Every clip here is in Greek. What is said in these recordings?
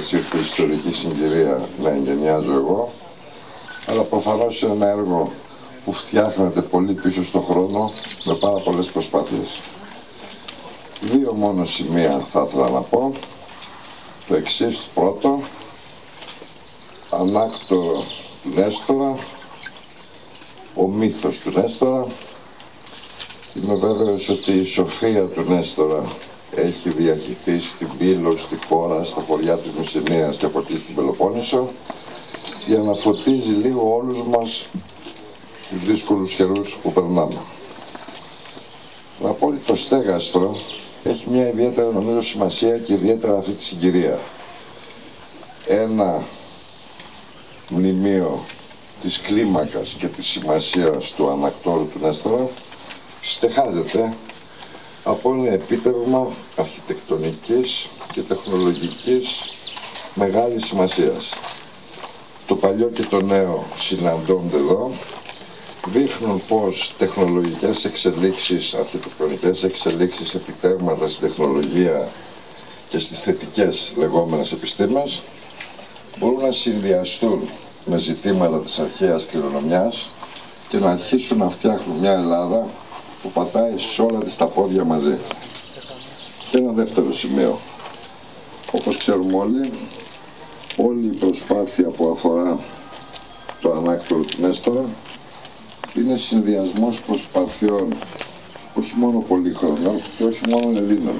φορές ήρθε η ιστορική συγκυρία να εγγενιάζω εγώ, αλλά προφανώς είναι ένα έργο που φτιάχνεται πολύ πίσω στον χρόνο με πάρα πολλές προσπάθειες. Δύο μόνο σημεία θα ήθελα να πω. Το εξής: πρώτο, ανάκτορο του Νέστορα, ο μύθος του Νέστορα. Είμαι βέβαιος ότι η σοφία του Νέστορα έχει διαχυθεί στην Πύλο, στη χώρα, στα χωριά της Μεσσηνίας και από εκεί στην Πελοπόννησο, για να φωτίζει λίγο όλους μας τους δύσκολους καιρούς που περνάμε. Να πω ότι το στέγαστρο έχει μια ιδιαίτερη νομίζω σημασία και ιδιαίτερα αυτή τη συγκυρία. Ένα μνημείο της κλίμακας και της σημασίας του ανακτόρου του Νέστορα στεχάζεται από ένα επίτευγμα αρχιτεκτονικής και τεχνολογικής μεγάλης σημασίας. Το παλιό και το νέο συναντώνται εδώ, δείχνουν πως τεχνολογικές εξελίξεις, αρχιτεκτονικές εξελίξεις, επιτεύγματα στην τεχνολογία και στις θετικές λεγόμενες επιστήμες μπορούν να συνδυαστούν με ζητήματα της αρχαίας κληρονομιάς και να αρχίσουν να φτιάχνουν μια Ελλάδα που πατάει σε όλα της τα πόδια μαζί. Και ένα δεύτερο σημείο. Όπως ξέρουμε όλοι, όλη η προσπάθεια που αφορά το ανάκτορο του Νέστορα είναι συνδυασμός προσπαθειών όχι μόνο πολύχρονων και όχι μόνο Ελλήνων.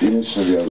Είναι συνδυασμός